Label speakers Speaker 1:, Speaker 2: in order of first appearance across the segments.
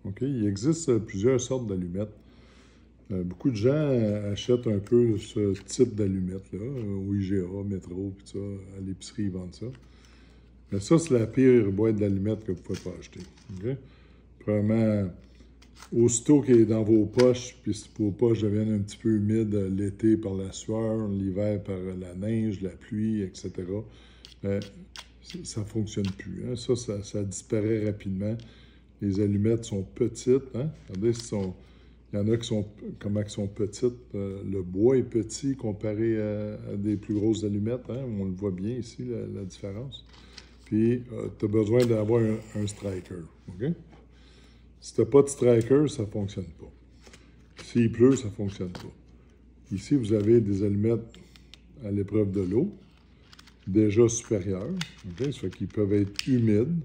Speaker 1: OK? Il existe plusieurs sortes d'allumettes. Beaucoup de gens achètent un peu ce type d'allumette-là, au IGA, Métro, puis ça, à l'épicerie, ils vendent ça. Mais ça, c'est la pire boîte d'allumettes que vous pouvez pas acheter. OK? Premièrement, aussitôt qu'il est dans vos poches, puis vos poches deviennent un petit peu humides l'été par la sueur, l'hiver par la neige, la pluie, etc., bien, ça ne fonctionne plus. Hein? Ça disparaît rapidement. Les allumettes sont petites. Hein? Regardez, il y en a qui sont, comment elles sont petites. Le bois est petit comparé à des plus grosses allumettes. Hein? On le voit bien ici, la différence. Puis, tu as besoin d'avoir un striker. OK? Si tu n'as pas de striker, ça ne fonctionne pas. S'il pleut, ça ne fonctionne pas. Ici, vous avez des allumettes à l'épreuve de l'eau, déjà supérieures. Okay? Ça fait qu'ils peuvent être humides.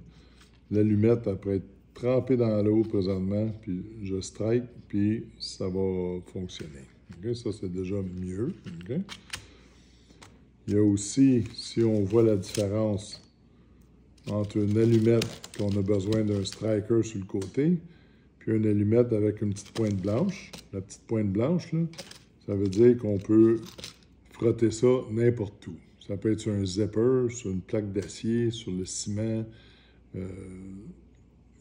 Speaker 1: L'allumette, elle peut être trempée dans l'eau présentement, puis je strike, puis ça va fonctionner. Okay? Ça, c'est déjà mieux. Okay? Il y a aussi, si on voit la différence entre une allumette qu'on a besoin d'un striker sur le côté, puis une allumette avec une petite pointe blanche. La petite pointe blanche, là, ça veut dire qu'on peut frotter ça n'importe où. Ça peut être sur un zipper, sur une plaque d'acier, sur le ciment.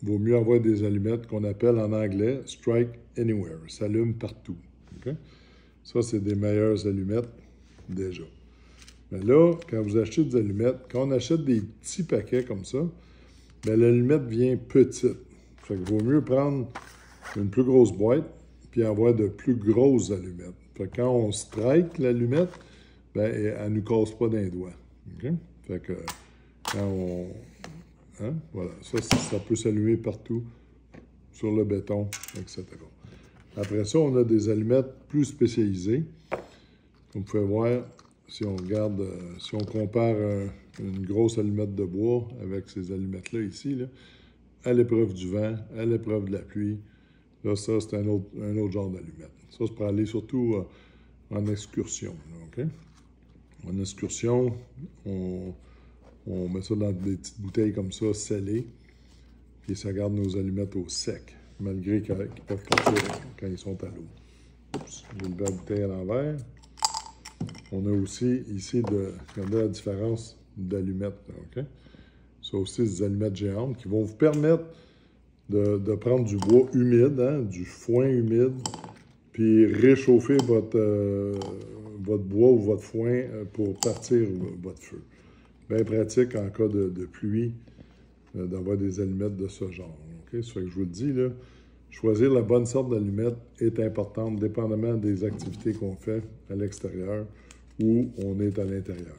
Speaker 1: Vaut mieux avoir des allumettes qu'on appelle en anglais « strike anywhere ». Ça allume partout. Okay? Ça, c'est des meilleures allumettes déjà. Mais là, quand vous achetez des allumettes, quand on achète des petits paquets comme ça, l'allumette vient petite. Fait qu'il vaut mieux prendre une plus grosse boîte puis avoir de plus grosses allumettes. Fait que quand on strike l'allumette, elle ne nous casse pas d'un doigt. Okay? Fait que quand on... Hein? Voilà, ça peut s'allumer partout, sur le béton, etc. Après ça, on a des allumettes plus spécialisées. Vous pouvez voir, si on regarde, si on compare une grosse allumette de bois avec ces allumettes-là ici, là, à l'épreuve du vent, à l'épreuve de la pluie, là, ça, c'est un autre genre d'allumette. Ça, c'est pour aller surtout en excursion. Là, OK? En excursion, on met ça dans des petites bouteilles comme ça, scellées, puis ça garde nos allumettes au sec, malgré qu'ils peuvent partir quand ils sont à l'eau. Oups, j'ai levé la bouteille à l'envers. On a aussi ici, regardez la différence d'allumettes. OK? Ça aussi, des allumettes géantes qui vont vous permettre de prendre du bois humide, hein, du foin humide, puis réchauffer votre bois ou votre foin pour partir votre feu. Bien pratique en cas de pluie d'avoir des allumettes de ce genre. Okay? Ça fait que je vous le dis, là, choisir la bonne sorte d'allumette est importante, dépendamment des activités qu'on fait à l'extérieur ou on est à l'intérieur.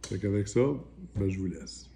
Speaker 1: Fait qu'avec ça, je vous laisse.